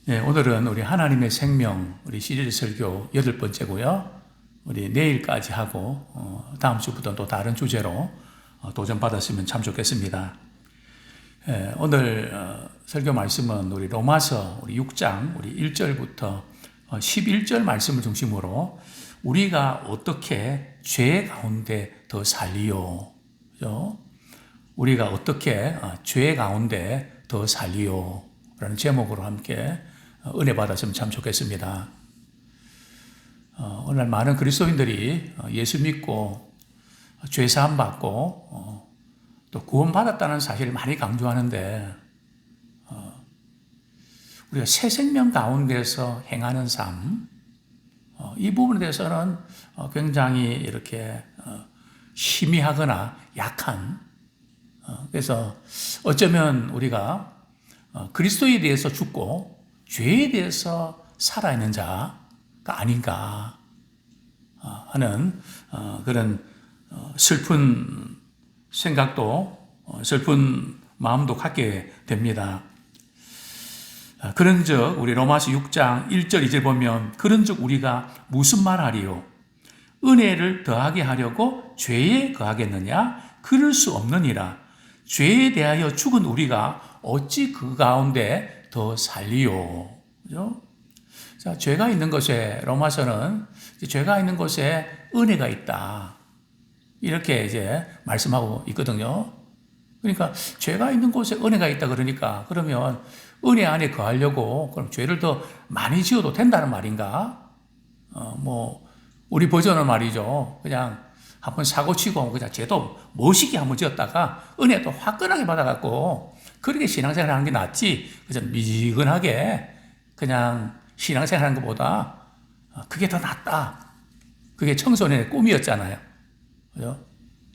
네, 오늘은 우리 하나님의 생명, 우리 시리즈 설교 8번째고요. 우리 내일까지 하고 다음 주부터 또 다른 주제로 도전받았으면 참 좋겠습니다. 오늘 설교 말씀은 우리 로마서 우리 6장 우리 1절부터 11절 말씀을 중심으로 우리가 어떻게 죄 가운데 더 살리요? 그죠? 우리가 어떻게 죄 가운데 더 살리요? 라는 제목으로 함께 은혜 받았으면 참 좋겠습니다. 오늘 많은 그리스도인들이 예수 믿고 죄 사함 받고 또 구원 받았다는 사실을 많이 강조하는데 우리가 새 생명 가운데서 행하는 삶, 이 부분에 대해서는 굉장히 이렇게 희미하거나 약한, 그래서 어쩌면 우리가 그리스도에 대해서 죽고 죄에 대해서 살아있는 자가 아닌가 하는 그런 슬픈 생각도 슬픈 마음도 갖게 됩니다. 그런즉 우리 로마서 6장 1절 2절 보면 그런즉 우리가 무슨 말하리요? 은혜를 더하게 하려고 죄에 거하겠느냐? 그럴 수 없느니라. 죄에 대하여 죽은 우리가 어찌 그 가운데 더 살리요? 그죠? 자, 죄가 있는 곳에, 로마서는 죄가 있는 곳에 은혜가 있다. 이렇게 이제 말씀하고 있거든요. 그러니까 죄가 있는 곳에 은혜가 있다 그러니까 그러면 은혜 안에 거하려고 그럼 죄를 더 많이 지어도 된다는 말인가? 우리 버전은 말이죠. 그냥 한번 사고 치고 그냥 죄도 멋있게 한번 지었다가 은혜 또 화끈하게 받아갖고 그렇게 신앙생활 하는 게 낫지. 그저 미지근하게 그냥 신앙생활 하는 것보다 그게 더 낫다. 그게 청소년의 꿈이었잖아요. 그죠?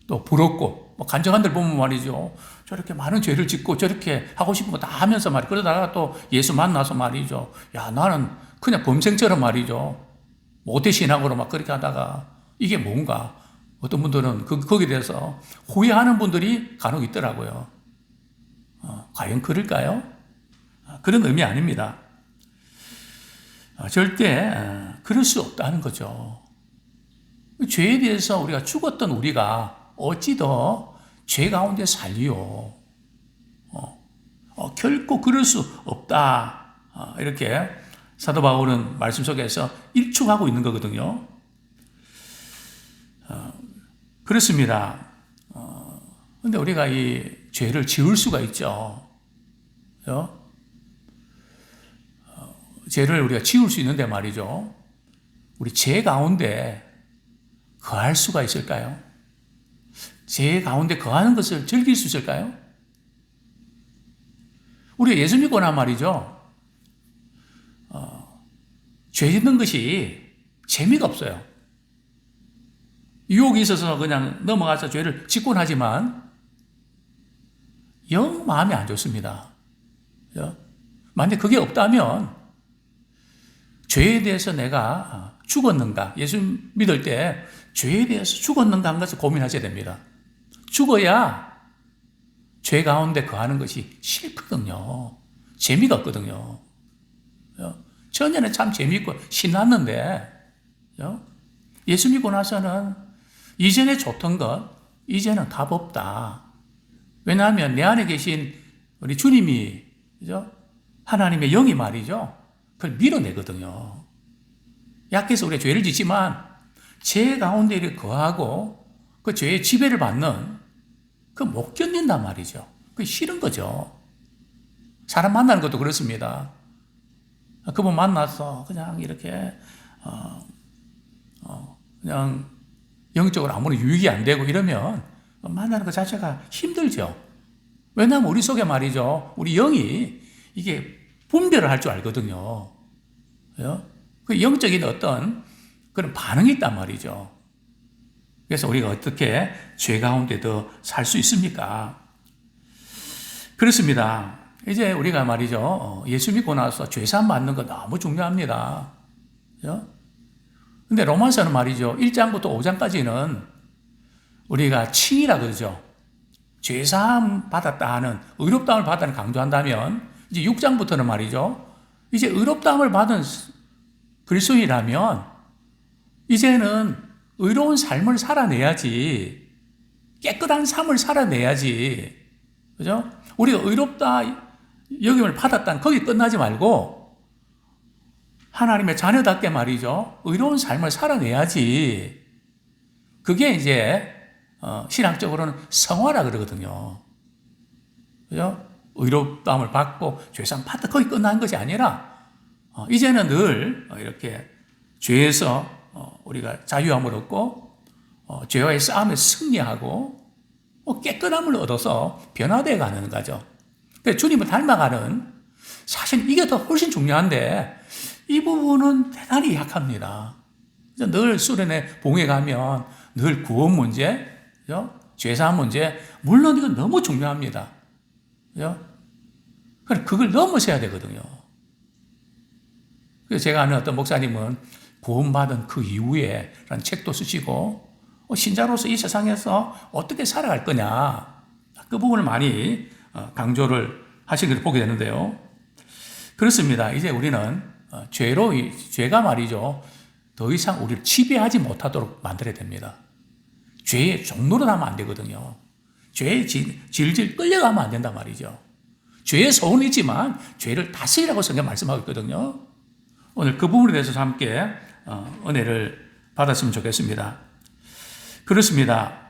또 부럽고, 간증한들 보면 말이죠. 저렇게 많은 죄를 짓고 저렇게 하고 싶은 거 다 하면서 말이죠. 그러다가 또 예수 만나서 말이죠. 야, 나는 그냥 범생처럼 말이죠. 모태신앙으로 막 그렇게 하다가 이게 뭔가. 어떤 분들은 거기에 대해서 후회하는 분들이 간혹 있더라고요. 과연 그럴까요? 그런 의미 아닙니다. 절대 그럴 수 없다는 거죠. 죄에 대해서 우리가 죽었던 우리가 어찌 더 죄 가운데 살리요? 결코 그럴 수 없다. 이렇게 사도 바울은 말씀 속에서 일축하고 있는 거거든요. 그렇습니다. 근데 우리가 이 죄를 지을 수가 있죠. 그죠? 죄를 우리가 지울 수 있는데 말이죠. 우리 죄 가운데 거할 수가 있을까요? 죄 가운데 거하는 것을 즐길 수 있을까요? 우리가 예수 믿고 나 말이죠. 죄 짓는 것이 재미가 없어요. 유혹이 있어서 그냥 넘어가서 죄를 짓곤 하지만 영 마음이 안 좋습니다. 만약에 그게 없다면 죄에 대해서 내가 죽었는가, 예수 믿을 때 죄에 대해서 죽었는가 하는 것을 고민하셔야 됩니다. 죽어야 죄 가운데 거하는 것이 싫거든요. 재미가 없거든요. 전에는 참 재미있고 신났는데 예수 믿고 나서는 이전에 좋던 것 이제는 답 없다. 왜냐하면 내 안에 계신 우리 주님이, 그죠? 하나님의 영이 말이죠. 그걸 밀어내거든요. 약해서 우리가 죄를 짓지만 죄 가운데 이렇게 거하고 그 죄의 지배를 받는 그 못 견딘단 말이죠. 그게 싫은 거죠. 사람 만나는 것도 그렇습니다. 그분 만나서 그냥 이렇게 그냥 영적으로 아무리 유익이 안 되고 이러면 만나는 것 자체가 힘들죠. 왜냐하면 우리 속에 말이죠. 우리 영이 이게 분별을 할 줄 알거든요. 그 영적인 어떤 그런 반응이 있단 말이죠. 그래서 우리가 어떻게 죄 가운데 더 살 수 있습니까? 그렇습니다. 이제 우리가 말이죠. 예수 믿고 나서 죄사함 받는 거 너무 중요합니다. 근데 로마서는 말이죠. 1장부터 5장까지는 우리가 칭이라 그러죠. 죄사함 받았다 하는, 의롭다함을 받았다는 강조한다면 이제 6장부터는 말이죠. 이제 의롭다함을 받은 그리스도인이라면 이제는 의로운 삶을 살아내야지. 깨끗한 삶을 살아내야지. 그죠? 우리가 의롭다 여김을 받았다는 거기 끝나지 말고 하나님의 자녀답게 말이죠. 의로운 삶을 살아내야지. 그게 이제 신학적으로는 성화라 그러거든요. 그죠? 의롭다함을 받고 죄사함 받다 거기 끝난 것이 아니라 이제는 늘 이렇게 죄에서 우리가 자유함을 얻고 죄와의 싸움에 승리하고 깨끗함을 얻어서 변화되어 가는 거죠. 주님을 닮아가는, 사실 이게 더 훨씬 중요한데 이 부분은 대단히 약합니다. 늘 수련회 봉에 가면 늘 구원 문제, 그죠? 죄사함 문제, 물론 이건 너무 중요합니다. 그죠? 그걸 넘어서야 되거든요. 그래서 제가 아는 어떤 목사님은 구원받은 그 이후에 라는 책도 쓰시고 신자로서 이 세상에서 어떻게 살아갈 거냐, 그 부분을 많이 강조를 하신 것을 보게 되는데요. 그렇습니다. 이제 우리는 죄가 말이죠, 더 이상 우리를 지배하지 못하도록 만들어야 됩니다. 죄의 종로로 하면 안 되거든요. 죄에 질질 끌려가면 안 된단 말이죠. 죄의 소원이 있지만 죄를 다스리라고 성경 말씀하고 있거든요. 오늘 그 부분에 대해서 함께 은혜를 받았으면 좋겠습니다. 그렇습니다.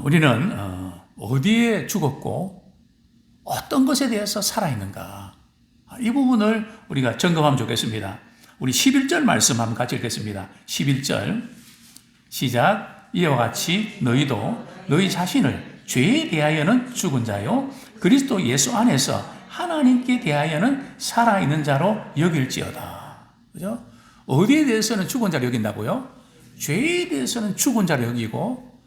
우리는 어디에 죽었고 어떤 것에 대해서 살아있는가, 이 부분을 우리가 점검하면 좋겠습니다. 우리 11절 말씀 한번 같이 읽겠습니다. 11절 시작. 이와 같이 너희도 너희 자신을 죄에 대하여는 죽은 자요 그리스도 예수 안에서 하나님께 대하여는 살아있는 자로 여길지어다. 그죠? 어디에 대해서는 죽은 자로 여긴다고요? 죄에 대해서는 죽은 자로 여기고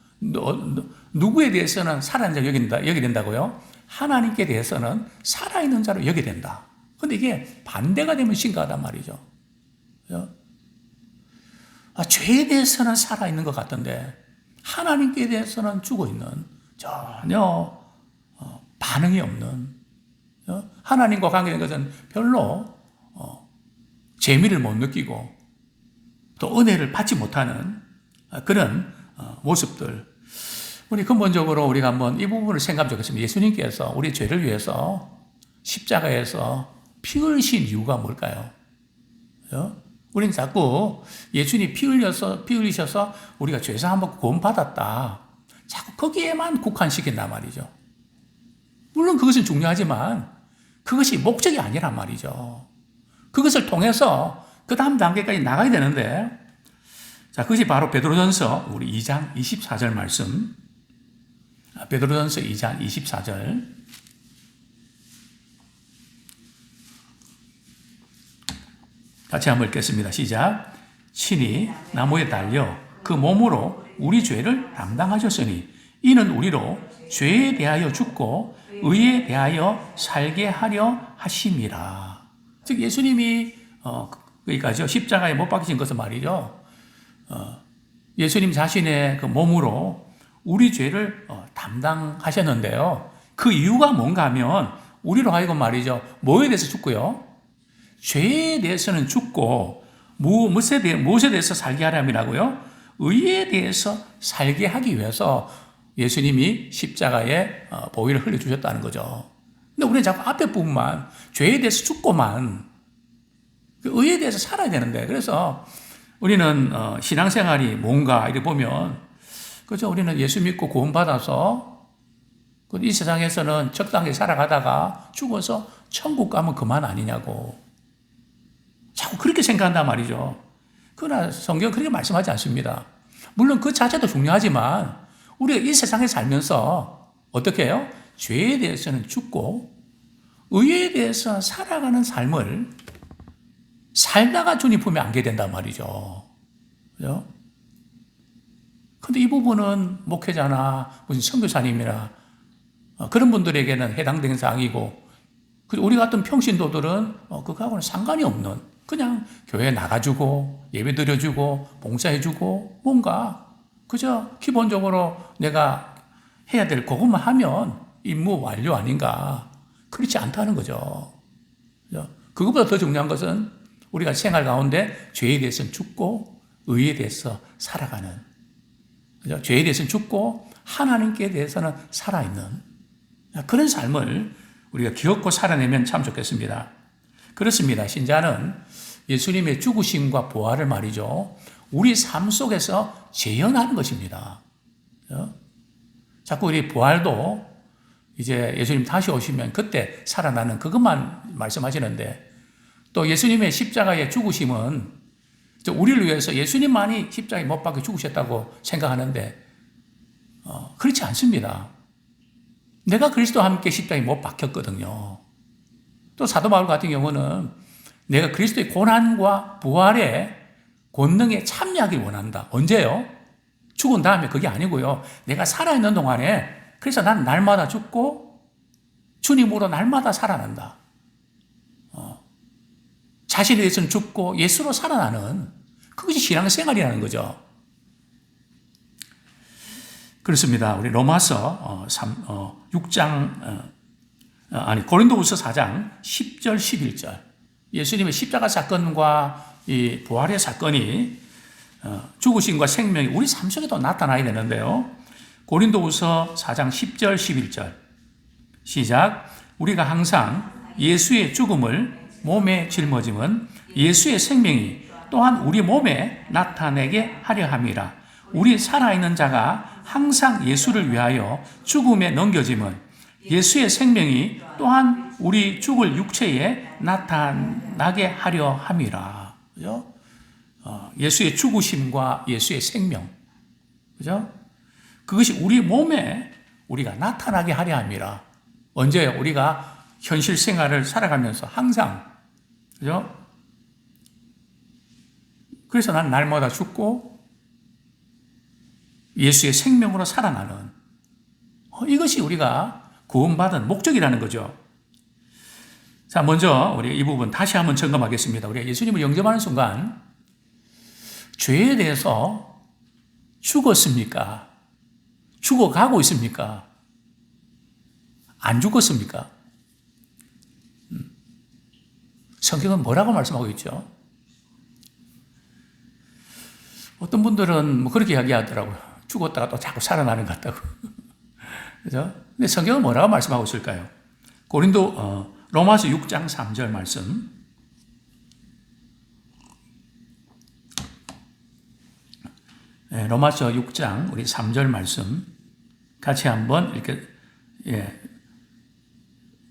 누구에 대해서는 살아있는 자로 여기게 된다고요? 하나님께 대해서는 살아있는 자로 여기게 된다. 근데 이게 반대가 되면 심각하단 말이죠. 그죠? 죄에 대해서는 살아있는 것 같던데 하나님께 대해서는 죽어있는, 전혀 반응이 없는, 하나님과 관계된 것은 별로 재미를 못 느끼고 또 은혜를 받지 못하는 그런 모습들. 우리 근본적으로 우리가 한번 이 부분을 생각하면 좋겠습니다. 예수님께서 우리 죄를 위해서 십자가에서 피 흘리신 이유가 뭘까요? 우리는 자꾸 예수님이 피 흘리셔서 우리가 죄사함 받고 구원받았다, 자꾸 거기에만 국한시킨단 말이죠. 물론 그것은 중요하지만 그것이 목적이 아니란 말이죠. 그것을 통해서 그 다음 단계까지 나가야 되는데, 자, 그것이 바로 베드로전서 우리 2장 24절 말씀. 베드로전서 2장 24절. 같이 한번 읽겠습니다. 시작. 친히 나무에 달려 그 몸으로 우리 죄를 담당하셨으니 이는 우리로 죄에 대하여 죽고 의에 대하여 살게 하려 하심이라. 즉 예수님이 여기까지요, 십자가에 못 박히신 것은 말이죠, 예수님 자신의 그 몸으로 우리 죄를 담당하셨는데요. 그 이유가 뭔가 하면 우리로 하여금 말이죠, 뭐에 대해서 죽고요? 죄에 대해서는 죽고 무엇에 대해서 살게 하려면이라고요? 의에 대해서 살게 하기 위해서 예수님이 십자가에 보혈을 흘려주셨다는 거죠. 근데 우리는 자꾸 앞에 부분만, 죄에 대해서 죽고만, 그 의에 대해서 살아야 되는데, 그래서 우리는 신앙생활이 뭔가 이렇게 보면, 그죠? 우리는 예수 믿고 구원받아서 이 세상에서는 적당히 살아가다가 죽어서 천국 가면 그만 아니냐고 자꾸 그렇게 생각한단 말이죠. 그러나 성경은 그렇게 말씀하지 않습니다. 물론 그 자체도 중요하지만 우리가 이 세상에 살면서 어떻게 해요? 죄에 대해서는 죽고 의에 대해서 살아가는 삶을 살다가 주님 품에 안게 된단 말이죠. 그죠? 근데 이 부분은 목회자나 무슨 선교사님이나 그런 분들에게는 해당되는 사항이고, 우리 같은 평신도들은 그거하고는 상관이 없는, 그냥 교회에 나가주고 예배 드려주고 봉사해주고 뭔가 그저 기본적으로 내가 해야 될 그것만 하면 임무 완료 아닌가. 그렇지 않다는 거죠. 그것보다 더 중요한 것은 우리가 생활 가운데 죄에 대해서는 죽고 의에 대해서 살아가는, 그죠? 죄에 대해서는 죽고 하나님께 대해서는 살아있는 그런 삶을 우리가 기억고 살아내면 참 좋겠습니다. 그렇습니다. 신자는 예수님의 죽으심과 부활을 말이죠, 우리 삶 속에서 재현하는 것입니다. 자꾸 우리 부활도 이제 예수님 다시 오시면 그때 살아나는 그것만 말씀하시는데, 또 예수님의 십자가의 죽으심은 우리를 위해서 예수님만이 십자가에 못 박혀 죽으셨다고 생각하는데 그렇지 않습니다. 내가 그리스도와 함께 십자가에 못 박혔거든요. 또 사도 바울 같은 경우는 내가 그리스도의 고난과 부활의 권능에 참여하길 원한다. 언제요? 죽은 다음에 그게 아니고요. 내가 살아있는 동안에, 그래서 난 날마다 죽고 주님으로 날마다 살아난다. 자신에 대해서는 죽고 예수로 살아나는, 그것이 신앙생활이라는 거죠. 그렇습니다. 우리 로마서 6장, 고린도후서 4장 10절 11절, 예수님의 십자가 사건과 이 부활의 사건이 죽으심과 생명이 우리 삶 속에도 나타나야 되는데요. 고린도후서 4장 10절 11절 시작. 우리가 항상 예수의 죽음을 몸에 짊어짐은 예수의 생명이 또한 우리 몸에 나타내게 하려 함이라. 우리 살아있는 자가 항상 예수를 위하여 죽음에 넘겨짐은 예수의 생명이 또한 우리 죽을 육체에 나타나게 하려 함이라. 그죠? 예수의 죽으심과 예수의 생명, 그죠? 그것이 우리 몸에 우리가 나타나게 하려 함이라. 언제? 우리가 현실 생활을 살아가면서 항상, 그죠? 그래서 난 날마다 죽고 예수의 생명으로 살아나는, 이것이 우리가 구원받은 목적이라는 거죠. 자, 먼저 우리 이 부분 다시 한번 점검하겠습니다. 우리가 예수님을 영접하는 순간 죄에 대해서 죽었습니까? 죽어가고 있습니까? 안 죽었습니까? 성경은 뭐라고 말씀하고 있죠? 어떤 분들은 뭐 그렇게 이야기하더라고요. 죽었다가 또 자꾸 살아나는 것 같다고. 그죠? 근데 성경은 뭐라고 말씀하고 있을까요? 로마서 6장 3절 말씀. 네, 로마서 6장 우리 3절 말씀 같이 한번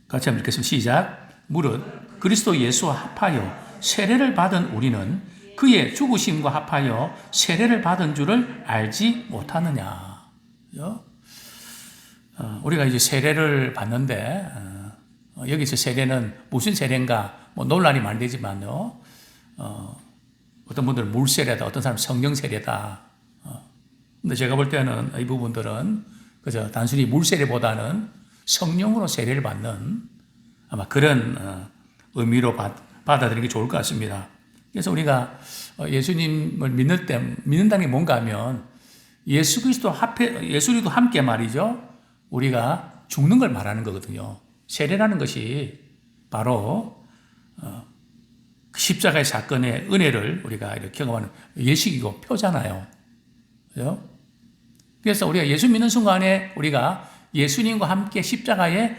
같이 한번 읽겠습니다. 시작. 무릇 그리스도 예수와 합하여 세례를 받은 우리는 그의 죽으심과 합하여 세례를 받은 줄을 알지 못하느냐. 그죠? 우리가 이제 세례를 받는데, 여기서 세례는 무슨 세례인가, 뭐 논란이 많이 되지만요. 어떤 분들은 물세례다, 어떤 사람은 성령 세례다. 근데 제가 볼 때는 이 부분들은 그저 단순히 물세례보다는 성령으로 세례를 받는 아마 그런 의미로 받아들이는 게 좋을 것 같습니다. 그래서 우리가 예수님을 믿는다는 게 뭔가 하면 예수 그리스도 함께 말이죠. 우리가 죽는 걸 말하는 거거든요. 세례라는 것이 바로 십자가의 사건의 은혜를 우리가 이렇게 경험하는 예식이고 표잖아요. 그죠? 그래서 우리가 예수 믿는 순간에 우리가 예수님과 함께 십자가에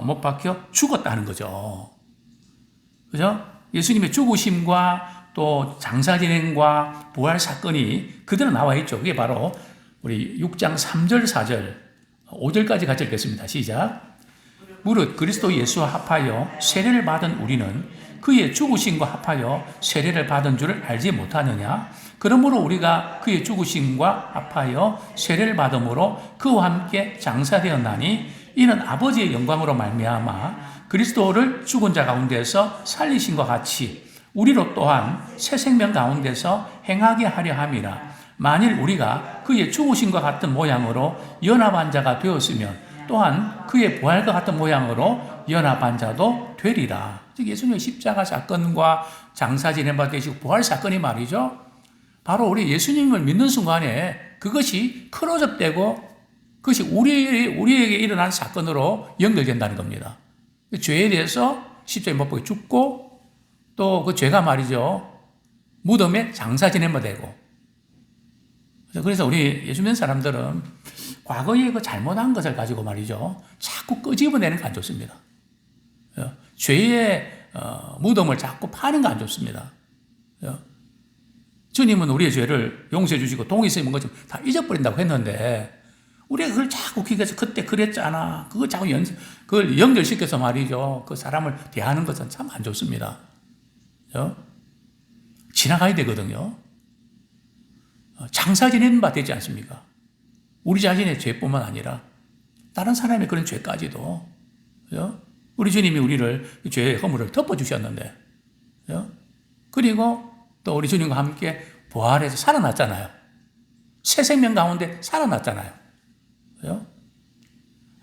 못 박혀 죽었다는 거죠. 그죠? 예수님의 죽으심과 또 장사 진행과 부활 사건이 그대로 나와 있죠. 그게 바로 우리 6장 3절, 4절, 5절까지 같이 읽겠습니다. 시작. 무릇 그리스도 예수와 합하여 세례를 받은 우리는 그의 죽으심과 합하여 세례를 받은 줄을 알지 못하느냐? 그러므로 우리가 그의 죽으심과 합하여 세례를 받음으로 그와 함께 장사되었나니 이는 아버지의 영광으로 말미암아 그리스도를 죽은 자 가운데서 살리심과 같이 우리로 또한 새 생명 가운데서 행하게 하려 함이라. 만일 우리가 그의 죽으심과 같은 모양으로 연합한 자가 되었으면 또한 그의 부활과 같은 모양으로 연합한 자도 되리라. 즉 예수님의 십자가 사건과 장사 지낸바 되시고 부활 사건이 말이죠. 바로 우리 예수님을 믿는 순간에 그것이 크로즈업되고 그것이 우리에게 일어난 사건으로 연결된다는 겁니다. 죄에 대해서 십자가에 못 박혀 죽고 또 그 죄가 말이죠. 무덤에 장사 지내면 되고. 그래서 우리 예수 믿는 사람들은 과거에 그 잘못한 것을 가지고 말이죠. 자꾸 끄집어내는 거 안 좋습니다. 죄의 무덤을 자꾸 파는 거 안 좋습니다. 주님은 우리의 죄를 용서해 주시고 동의 있으면 것좀 다 잊어버린다고 했는데 우리가 그걸 자꾸 기억해서 그때 그랬잖아. 그걸 자꾸 그걸 연결시켜서 말이죠. 그 사람을 대하는 것은 참 안 좋습니다. 지나가야 되거든요. 장사 지내는 바 되지 않습니까? 우리 자신의 죄뿐만 아니라 다른 사람의 그런 죄까지도. 우리 주님이 우리를 죄의 허물을 덮어주셨는데 그리고 또 우리 주님과 함께 부활해서 살아났잖아요. 새 생명 가운데 살아났잖아요.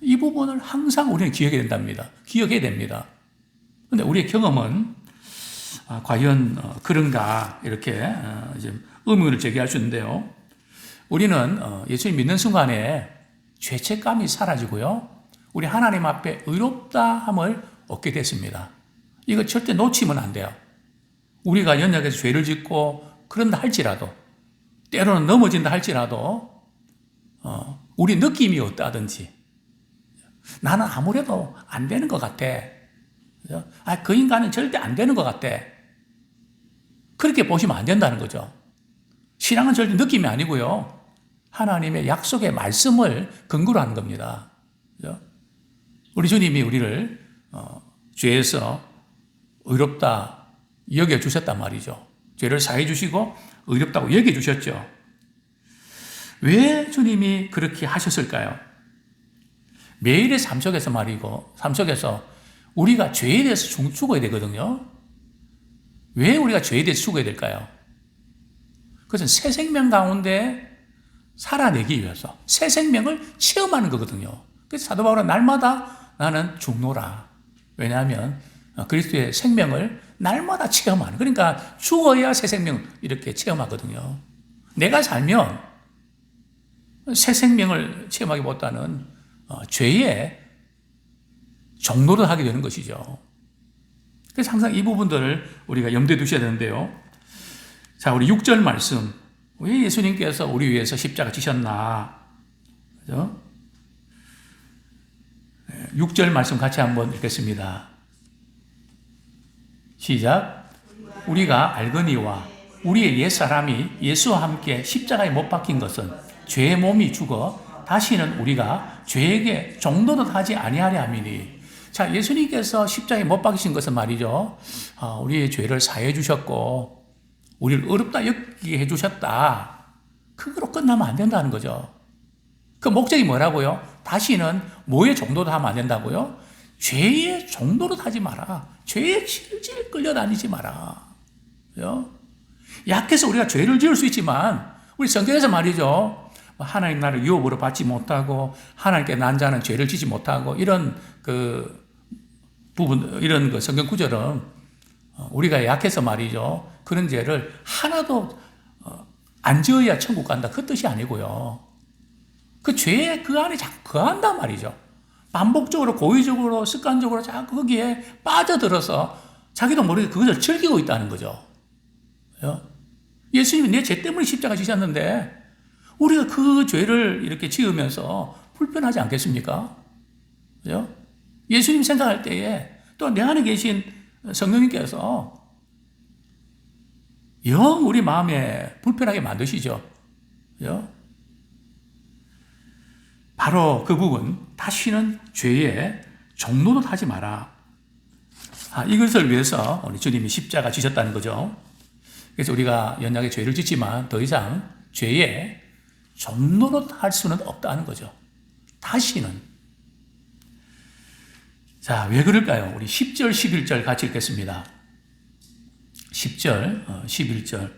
이 부분을 항상 우리는 기억해야 된답니다. 기억해야 됩니다. 그런데 우리의 경험은 과연 그런가 이렇게 이제 의문을 제기할 수 있는데요. 우리는 예수님 믿는 순간에 죄책감이 사라지고요. 우리 하나님 앞에 의롭다함을 얻게 됐습니다. 이거 절대 놓치면 안 돼요. 우리가 연약해서 죄를 짓고 그런다 할지라도 때로는 넘어진다 할지라도 우리 느낌이 어떠하든지 나는 아무래도 안 되는 것 같아. 그 인간은 절대 안 되는 것 같아. 그렇게 보시면 안 된다는 거죠. 신앙은 절대 느낌이 아니고요. 하나님의 약속의 말씀을 근거로 하는 겁니다. 우리 주님이 우리를 죄에서 의롭다 여겨주셨단 말이죠. 죄를 사해 주시고 의롭다고 여겨주셨죠. 왜 주님이 그렇게 하셨을까요? 매일의 삶 속에서 말이고 삶 속에서 우리가 죄에 대해서 죽어야 되거든요. 왜 우리가 죄에 대해서 죽어야 될까요? 그것은 새 생명 가운데 살아내기 위해서 새 생명을 체험하는 거거든요. 그래서 사도 바울은 날마다 나는 죽노라. 왜냐하면 그리스도의 생명을 날마다 체험하는. 그러니까 죽어야 새 생명을 이렇게 체험하거든요. 내가 살면 새 생명을 체험하기보다는 죄의 종로를 하게 되는 것이죠. 그래서 항상 이 부분들을 우리가 염두에 두셔야 되는데요. 자, 우리 6절 말씀. 왜 예수님께서 우리 위해서 십자가 지셨나? 그죠? 6절 말씀 같이 한번 읽겠습니다. 시작. 우리가 알거니와 우리의 옛사람이 예수와 함께 십자가에 못 박힌 것은 죄의 몸이 죽어 다시는 우리가 죄에게 종노릇 하지 아니하려 함이니. 자, 예수님께서 십자가에 못 박히신 것은 말이죠. 우리의 죄를 사해 주셨고 우리를 어렵다 여기게 해 주셨다. 그거로 끝나면 안 된다는 거죠. 그 목적이 뭐라고요? 다시는 뭐의 종노릇 하면 안 된다고요? 죄의 종노릇 하지 마라. 죄에 질질 끌려다니지 마라. 약해서 우리가 죄를 지을 수 있지만 우리 성경에서 말이죠. 하나님 나를 유업으로 받지 못하고 하나님께 난 자는 죄를 지지 못하고 이런 그 부분, 이런 그 성경 구절은 우리가 약해서 말이죠. 그런 죄를 하나도 안 지어야 천국 간다. 그 뜻이 아니고요. 그 죄에 그 안에 자꾸 거한단 말이죠. 반복적으로 고의적으로 습관적으로 자꾸 거기에 빠져들어서 자기도 모르게 그것을 즐기고 있다는 거죠. 예수님이 내 죄 때문에 십자가 지셨는데 우리가 그 죄를 이렇게 지으면서 불편하지 않겠습니까? 예수님 생각할 때에 또 내 안에 계신 성령님께서 영 우리 마음에 불편하게 만드시죠. 바로 그 부분, 다시는 죄에 종노릇 하지 마라. 이것을 위해서 우리 주님이 십자가 지셨다는 거죠. 그래서 우리가 연약에 죄를 짓지만 더 이상 죄에 종노릇 할 수는 없다는 거죠. 다시는. 자, 왜 그럴까요? 우리 10절, 11절 같이 읽겠습니다. 10절, 11절.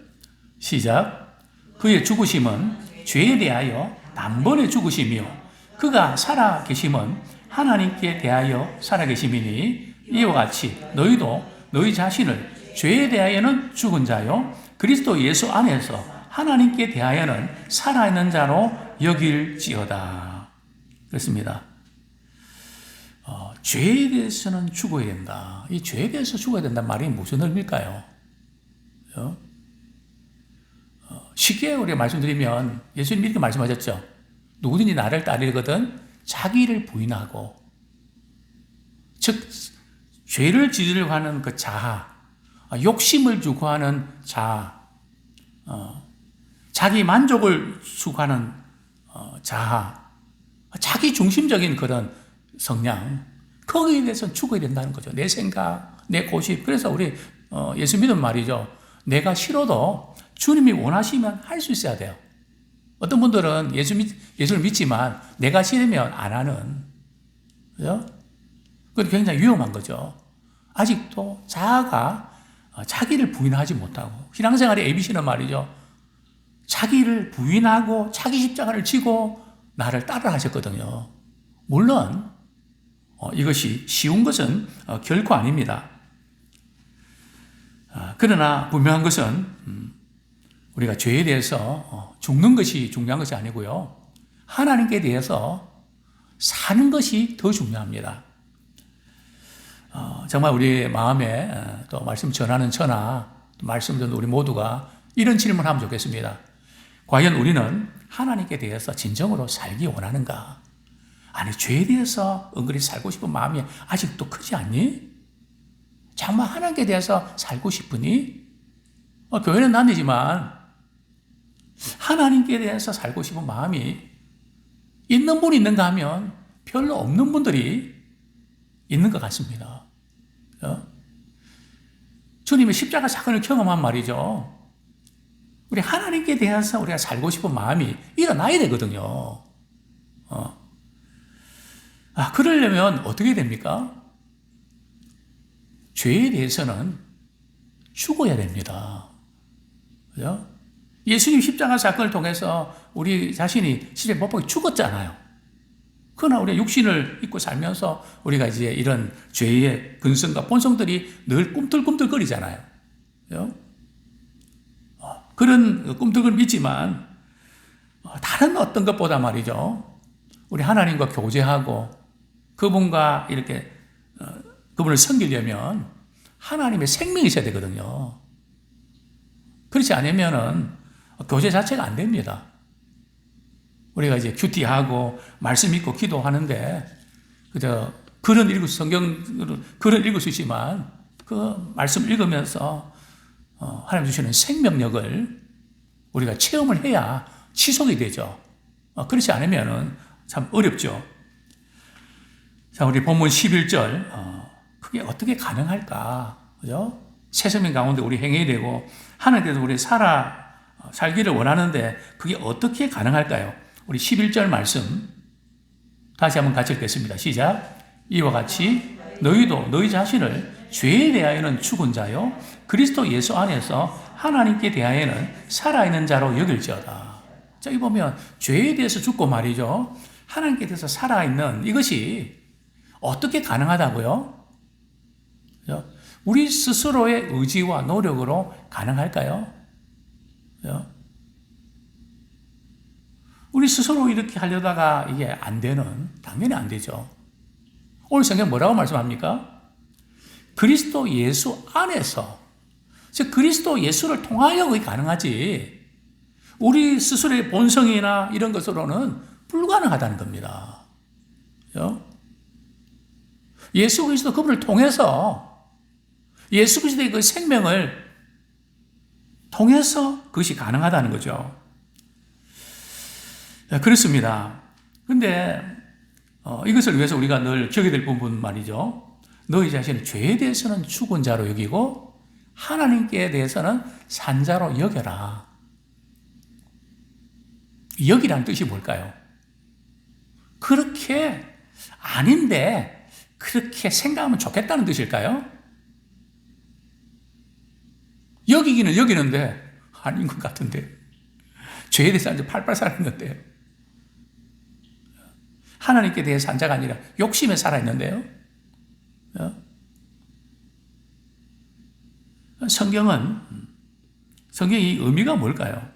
시작. 그의 죽으심은 죄에 대하여 단번에 죽으심이요. 그가 살아 계심은 하나님께 대하여 살아 계심이니 이와 같이 너희도 너희 자신을 죄에 대하여는 죽은 자요 그리스도 예수 안에서 하나님께 대하여는 살아있는 자로 여길지어다. 그렇습니다. 죄에 대해서는 죽어야 된다. 이 죄에 대해서 죽어야 된다는 말이 무슨 의미일까요? 쉽게 우리가 말씀드리면 예수님이 이렇게 말씀하셨죠. 누구든지 나를 따르거든 자기를 부인하고, 즉 죄를 지으려고 하는 그 자아, 욕심을 추구하는 자아, 자기 만족을 추구하는 자아, 자기 중심적인 그런 성향, 거기에 대해서는 죽어야 된다는 거죠. 내 생각, 내 고집. 그래서 우리 예수 믿으면 말이죠. 내가 싫어도 주님이 원하시면 할 수 있어야 돼요. 어떤 분들은 예수를 믿지만 내가 싫으면 안 하는, 그죠? 그건 굉장히 위험한 거죠. 아직도 자아가 자기를 부인하지 못하고, 신앙생활의 ABC는 말이죠. 자기를 부인하고 자기 십자가를 지고 나를 따라 하셨거든요. 물론 이것이 쉬운 것은 결코 아닙니다. 그러나 분명한 것은 우리가 죄에 대해서 죽는 것이 중요한 것이 아니고요. 하나님께 대해서 사는 것이 더 중요합니다. 정말 우리 마음에 또 말씀 전하는 저나 말씀 듣는 우리 모두가 이런 질문을 하면 좋겠습니다. 과연 우리는 하나님께 대해서 진정으로 살기 원하는가? 아니, 죄에 대해서 은근히 살고 싶은 마음이 아직도 크지 않니? 정말 하나님께 대해서 살고 싶으니? 교회는 다니지만 하나님께 대해서 살고 싶은 마음이 있는 분이 있는가 하면 별로 없는 분들이 있는 것 같습니다. 주님의 십자가 사건을 경험한 말이죠. 우리 하나님께 대해서 우리가 살고 싶은 마음이 일어나야 되거든요. 그러려면 어떻게 됩니까? 죄에 대해서는 죽어야 됩니다. 그죠? 예수님 십자가 사건을 통해서 우리 자신이 십자가에 못 박혀 죽었잖아요. 그러나 우리가 육신을 입고 살면서 우리가 이제 이런 죄의 근성과 본성들이 늘 꿈틀꿈틀거리잖아요. 그죠? 그런 꿈틀거림이 있지만 다른 어떤 것보다 말이죠. 우리 하나님과 교제하고 그분과 이렇게 그분을 섬기려면 하나님의 생명이 있어야 되거든요. 그렇지 않으면은 교제 자체가 안 됩니다. 우리가 이제 큐티하고 말씀 읽고 기도하는데 그저 글은 읽을 글은 읽을 수 있지만 그 말씀 읽으면서 하나님 주시는 생명력을 우리가 체험을 해야 지속이 되죠. 그렇지 않으면은 참 어렵죠. 자, 우리 본문 11절, 그게 어떻게 가능할까? 그죠? 새 생명 가운데 우리 행해야 되고, 하나님께서 우리 살기를 원하는데, 그게 어떻게 가능할까요? 우리 11절 말씀, 다시 한번 같이 읽겠습니다. 시작. 이와 같이 너희도 너희 자신을 죄에 대하여는 죽은 자요, 그리스도 예수 안에서 하나님께 대하여는 살아있는 자로 여길지어다. 자, 이 보면, 죄에 대해서 죽고 말이죠. 하나님께 대해서 살아있는 이것이 어떻게 가능하다고요? 우리 스스로의 의지와 노력으로 가능할까요? 우리 스스로 이렇게 하려다가 이게 안 되는, 당연히 안 되죠. 오늘 성경 뭐라고 말씀합니까? 그리스도 예수 안에서, 즉 그리스도 예수를 통하여 그게 가능하지, 우리 스스로의 본성이나 이런 것으로는 불가능하다는 겁니다. 예수 그리스도 그분을 통해서, 예수 그리스도의 그 생명을 통해서 그것이 가능하다는 거죠. 그렇습니다. 근데 이것을 위해서 우리가 늘 기억해야 될 부분 말이죠. 너희 자신을 죄에 대해서는 죽은 자로 여기고 하나님께 대해서는 산 자로 여겨라. 여기라는 뜻이 뭘까요? 그렇게 아닌데 그렇게 생각하면 좋겠다는 뜻일까요? 여기기는 여기는데 아닌 것 같은데, 죄에 대해서 이제 팔팔 살았는데, 하나님께 대해 산 자가 아니라 욕심에 살아있는데요. 성경의 의미가 뭘까요?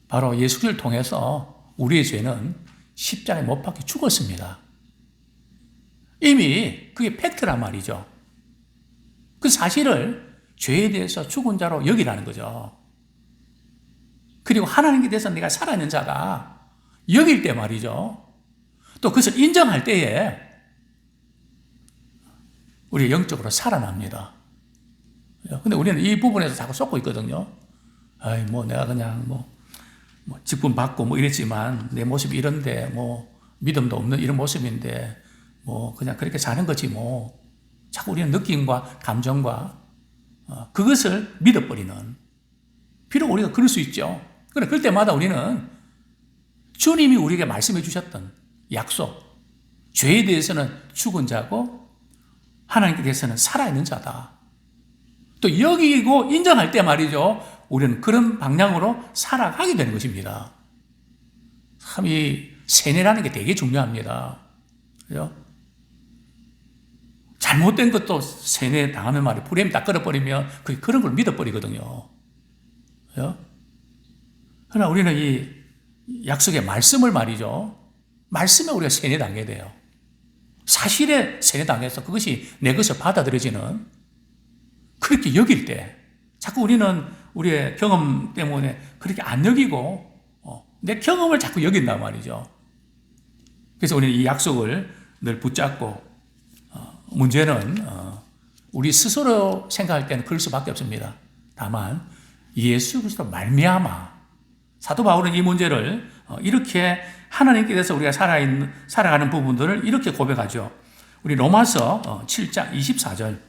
바로 예수를 통해서 우리의 죄는 십자가에 못 박혀 죽었습니다. 이미 그게 팩트란 말이죠. 그 사실을 죄에 대해서 죽은 자로 여기라는 거죠. 그리고 하나님께 대해서 내가 살아있는 자가 여길 때 말이죠. 또 그것을 인정할 때에 우리 영적으로 살아납니다. 근데 우리는 이 부분에서 자꾸 쏟고 있거든요. 아이, 내가 그냥 직분 받고 이랬지만 내 모습이 이런데 믿음도 없는 이런 모습인데 그냥 그렇게 사는 거지 자꾸 우리는 느낌과 감정과 그것을 믿어버리는. 비록 우리가 그럴 수 있죠. 그런데 그럴 때마다 우리는 주님이 우리에게 말씀해 주셨던 약속, 죄에 대해서는 죽은 자고 하나님께 대해서는 살아있는 자다. 또 여기고 인정할 때 말이죠. 우리는 그런 방향으로 살아가게 되는 것입니다. 참 이 세뇌라는 게 되게 중요합니다. 그죠? 잘못된 것도 세뇌 당하면 말이에요. 프레임 딱 끌어버리면 그런 걸 믿어버리거든요. 그죠? 그러나 우리는 이 약속의 말씀을 말이죠. 말씀에 우리가 세뇌당하게 돼요. 사실에 세뇌당해서 그것이 내 것을 받아들여지는 그렇게 여길 때 자꾸 우리는 우리의 경험 때문에 그렇게 안 여기고 내 경험을 자꾸 여긴단 말이죠. 그래서 우리는 이 약속을 늘 붙잡고 문제는 우리 스스로 생각할 때는 그럴 수밖에 없습니다. 다만 예수 그리스도 말미암아 사도 바울은 이 문제를 이렇게 하나님께 대해서 우리가 살아가는 부분들을 이렇게 고백하죠. 우리 로마서 7장 24절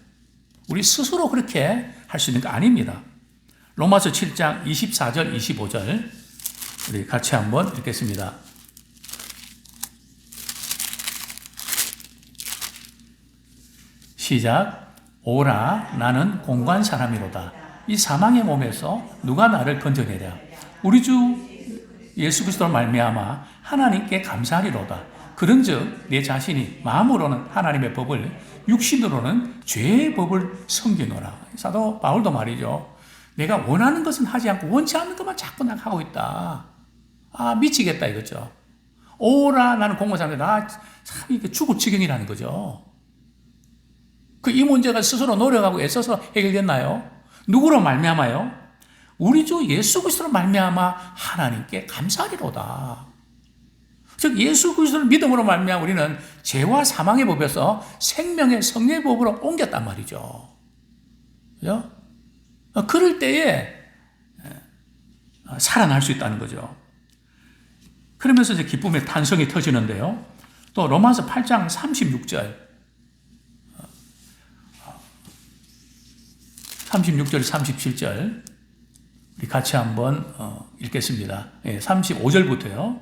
우리 스스로 그렇게 할 수 있는 거 아닙니다. 로마서 7장 24절 25절 우리 같이 한번 읽겠습니다. 시작. 오라 나는 공고한 사람이로다. 이 사망의 몸에서 누가 나를 건져내랴. 우리 주 예수 그리스도로 말미암아 하나님께 감사하리로다. 그런즉 내 자신이 마음으로는 하나님의 법을 육신으로는 죄의 법을 섬기노라. 사도 바울도 말이죠. 내가 원하는 것은 하지 않고 원치 않는 것만 자꾸 나 하고 있다. 미치겠다 이거죠. 오라 나는 공고한 사람이다. 참 이게 죽을 지경이라는 거죠. 이 문제가 스스로 노력하고 애써서 해결됐나요? 누구로 말미암아요? 우리 주 예수 그리스도로 말미암아 하나님께 감사하리로다. 즉 예수 그리스도를 믿음으로 말미암아 우리는 죄와 사망의 법에서 생명의 성령의 법으로 옮겼단 말이죠. 그죠? 그럴 때에 살아날 수 있다는 거죠. 그러면서 이제 기쁨의 탄성이 터지는데요. 또 로마서 8장 36절 36절, 37절 우리 같이 한번 읽겠습니다. 35절부터요.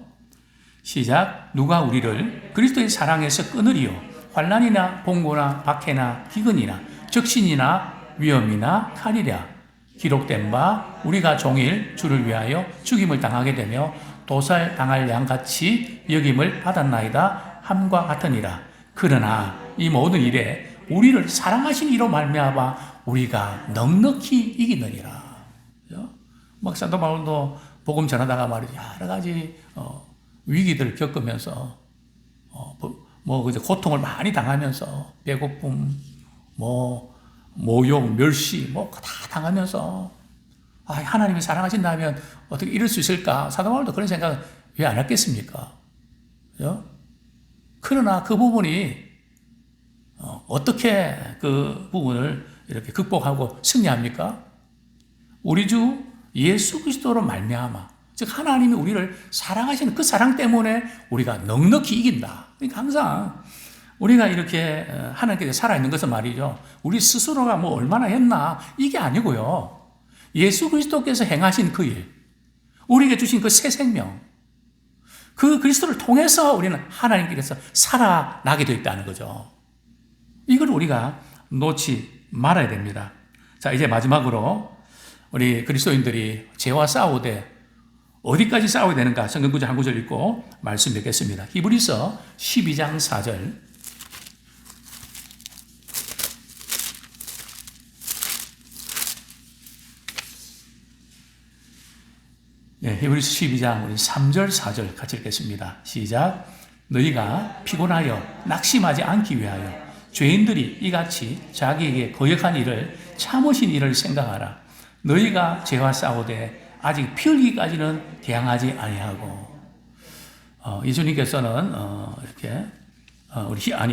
시작. 누가 우리를 그리스도의 사랑에서 끊으리요. 환난이나 봉고나 박해나 기근이나 적신이나 위험이나 칼이랴. 기록된 바 우리가 종일 주를 위하여 죽임을 당하게 되며 도살 당할 양같이 여김을 받았나이다 함과 같으니라. 그러나 이 모든 일에 우리를 사랑하신 이로 말미암아 우리가 넉넉히 이기느니라. 사도 바울도 복음 전하다가 말이죠. 여러 가지 위기들을 겪으면서 고통을 많이 당하면서 배고픔, 모욕, 멸시 다 당하면서 하나님이 사랑하신다면 어떻게 이럴 수 있을까? 사도 바울도 그런 생각 왜 안 했겠습니까? 그죠? 그러나 그 부분이 어떻게 그 부분을 이렇게 극복하고 승리합니까? 우리 주 예수 그리스도로 말미암아 즉 하나님이 우리를 사랑하시는 그 사랑 때문에 우리가 넉넉히 이긴다. 그러니까 항상 우리가 이렇게 하나님께 살아있는 것은 말이죠. 우리 스스로가 얼마나 했나 이게 아니고요. 예수 그리스도께서 행하신 그 일, 우리에게 주신 그 새 생명, 그 그리스도를 통해서 우리는 하나님께서 살아나게 되어 있다는 거죠. 이걸 우리가 놓지 말아야 됩니다. 자, 이제 마지막으로 우리 그리스도인들이 죄와 싸우되 어디까지 싸워야 되는가 성경 구절 한 구절 읽고 말씀 맺겠습니다. 히브리서 12장 4절 히브리서 12장 우리 3절 4절 같이 읽겠습니다. 시작. 너희가 피곤하여 낙심하지 않기 위하여 죄인들이 이같이 자기에게 거역한 일을 참으신 일을 생각하라. 너희가 죄와 싸우되 아직 피 흘리기까지는 대항하지 아니하고. 예수님께서는 이렇게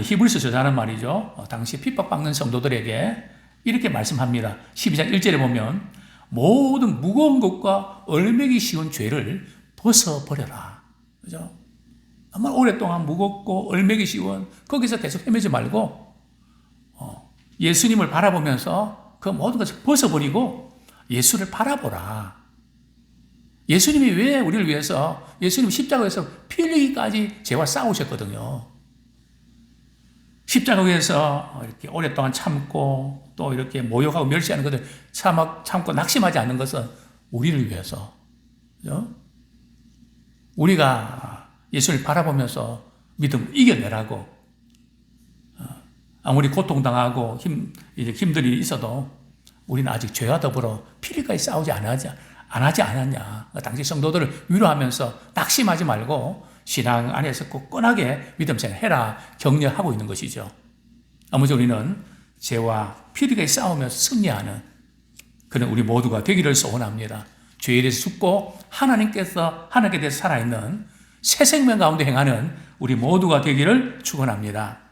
히브리서 저자는 말이죠. 당시 핍박받는 성도들에게 이렇게 말씀합니다. 12장 1절에 보면 모든 무거운 것과 얼매기 쉬운 죄를 벗어버려라. 그죠? 정말 오랫동안 무겁고 얼매기 쉬운 거기서 계속 헤매지 말고 예수님을 바라보면서 그 모든 것을 벗어버리고 예수를 바라보라. 예수님이 왜 우리를 위해서 예수님 십자가에서 피 흘리기까지 죄와 싸우셨거든요. 십자가 위에서 이렇게 오랫동안 참고 또 이렇게 모욕하고 멸시하는 것을 참고 낙심하지 않는 것은 우리를 위해서. 그죠? 우리가 예수를 바라보면서 믿음을 이겨내라고. 아무리 고통당하고 힘들이 있어도 우리는 아직 죄와 더불어 피리까지 싸우지 하지 않았냐. 당시 성도들을 위로하면서 낙심하지 말고 신앙 안에서 굳건하게 믿음 생활해라 격려하고 있는 것이죠. 아무쪼 우리는 죄와 피리까지 싸우면서 승리하는 그런 우리 모두가 되기를 소원합니다. 죄에 대해서 죽고 하나님께 대해서 살아있는 새 생명 가운데 행하는 우리 모두가 되기를 축원합니다.